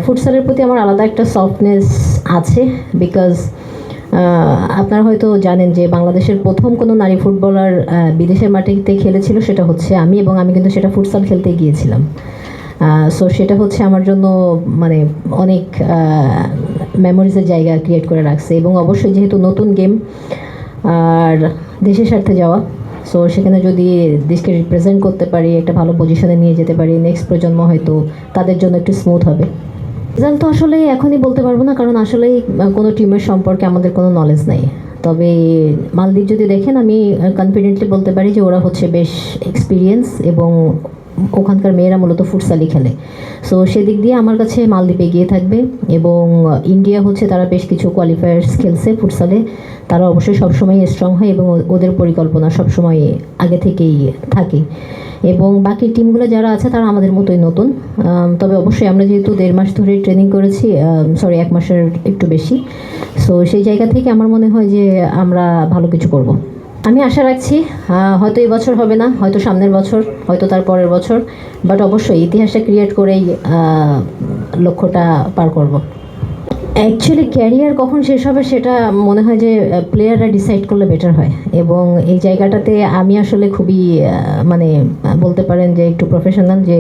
ফুটসালের প্রতি আমার আলাদা একটা সফটনেস আছে, বিকজ আপনারা হয়তো জানেন যে বাংলাদেশের প্রথম কোনো নারী ফুটবলার বিদেশের মাটিতে খেলেছিল, সেটা হচ্ছে আমি, এবং আমি কিন্তু সেটা ফুটসাল খেলতে গিয়েছিলাম। সো সেটা হচ্ছে আমার জন্য মানে অনেক মেমোরিজের জায়গা ক্রিয়েট করে রাখছে, এবং অবশ্যই যেহেতু নতুন গেম আর দেশের স্বার্থে যাওয়া, সো সেখানে যদি দেশকে রিপ্রেজেন্ট করতে পারি, একটা ভালো পজিশনে নিয়ে যেতে পারি, নেক্সট প্রজন্ম হয়তো তাদের জন্য একটু স্মুথ হবে। রেজাল্ট তো আসলে এখনই বলতে পারবো না, কারণ আসলেই কোনো টিমের সম্পর্কে আমাদের কোনো নলেজ নাই। তবে মালদ্বীপ যদি দেখেন, আমি কনফিডেন্টলি বলতে পারি যে ওরা হচ্ছে বেশ এক্সপিরিয়েন্স, এবং ওখানকার মেয়েরা মূলত ফুটসালই খেলে। সো সেদিক দিয়ে আমার কাছে মালদ্বীপ এগিয়ে থাকবে, এবং ইন্ডিয়া হচ্ছে তারা বেশ কিছু কোয়ালিফায়ার্স খেলছে ফুটসালে, তারা অবশ্যই সবসময় স্ট্রং হয়, এবং ওদের পরিকল্পনা সবসময় আগে থেকেই থাকে। এবং বাকি টিমগুলো যারা আছে তারা আমাদের মতোই নতুন, তবে অবশ্যই আমরা যেহেতু 1.5 মাস ধরে ট্রেনিং করেছি, 1 মাসের একটু বেশি, সো সেই জায়গা থেকে আমার মনে হয় যে আমরা ভালো কিছু করব। আমি আশা রাখছি হয়তো এই বছর হবে না, হয়তো সামনের বছর, হয়তো তার পরের বছর, বাট অবশ্যই ইতিহাসটা ক্রিয়েট করেই লক্ষ্যটা পার করব। অ্যাকচুয়ালি ক্যারিয়ার কখন শেষ হবে সেটা মনে হয় যে প্লেয়াররা ডিসাইড করলে বেটার হয়, এবং এই জায়গাটাতে আমি আসলে খুবই মানে বলতে পারেন যে একটু প্রফেশনাল, যে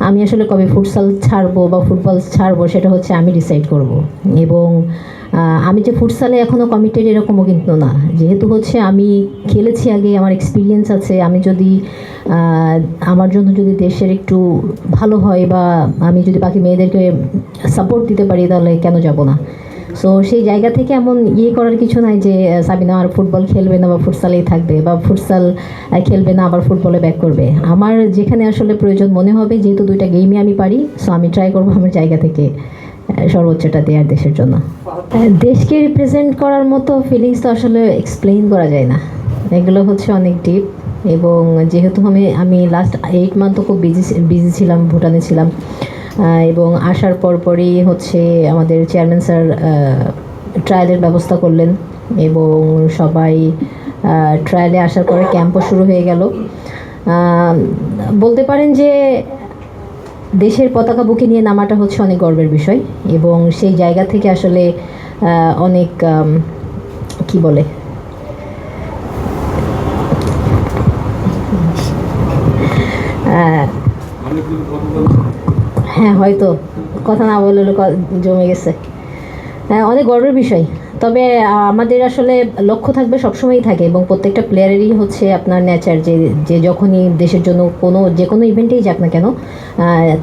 আমি আসলে কবে ফুটসাল ছাড়বো বা ফুটবল ছাড়বো সেটা হচ্ছে আমি ডিসাইড করব। এবং আমি যে ফুটসালে এখনও কমিটেড এরকমও কিন্তু না, যেহেতু হচ্ছে আমি খেলেছি আগে, আমার এক্সপিরিয়েন্স আছে। আমি যদি আমার জন্য যদি দেশের একটু ভালো হয়, বা আমি যদি বাকি মেয়েদেরকে সাপোর্ট দিতে পারি, তাহলে কেন যাব না। সো সেই জায়গা থেকে এমন করার কিছু নাই যে সাবিনা আর ফুটবল খেলবে না বা ফুটসালেই থাকবে, বা ফুটসাল খেলবে না আবার ফুটবলে ব্যাক করবে। আমার যেখানে আসলে প্রয়োজন মনে হবে, যেহেতু দুইটা গেমই আমি পারি, সো আমি ট্রাই করবো আমার জায়গা থেকে সর্বোচ্চটা দেওয়ার দেশের জন্য। দেশকে রিপ্রেজেন্ট করার মতো ফিলিংস তো আসলে এক্সপ্লেইন করা যায় না, এগুলো হচ্ছে অনেক ডিপ। এবং যেহেতু আমি লাস্ট 8 মান্থ খুব বিজি ছিলাম, ভুটানে ছিলাম, এবং আসার পরপরই হচ্ছে আমাদের চেয়ারম্যান স্যার ট্রায়ালের ব্যবস্থা করলেন, এবং সবাই ট্রায়ালে আসার পরে ক্যাম্পও শুরু হয়ে গেল। বলতে পারেন যে দেশের পতাকা বুকে নিয়ে নামাটা হচ্ছে অনেক গর্বের বিষয়, এবং সেই জায়গা থেকে আসলে অনেক কি বলে, হ্যাঁ হয়তো কথা না বললে জমে গেছে, অনেক গর্বের বিষয়। তবে আমাদের আসলে লক্ষ্য থাকবে, সবসময়ই থাকে, এবং প্রত্যেকটা প্লেয়ারেরই হচ্ছে আপনার নেচার যে যে যখনই দেশের জন্য যে কোনো ইভেন্টেই যাক না কেন,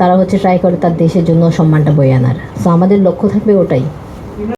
তারা হচ্ছে ট্রাই করে তার দেশের জন্য সম্মানটা বয়ে আনার। সো আমাদের লক্ষ্য থাকবে ওটাই।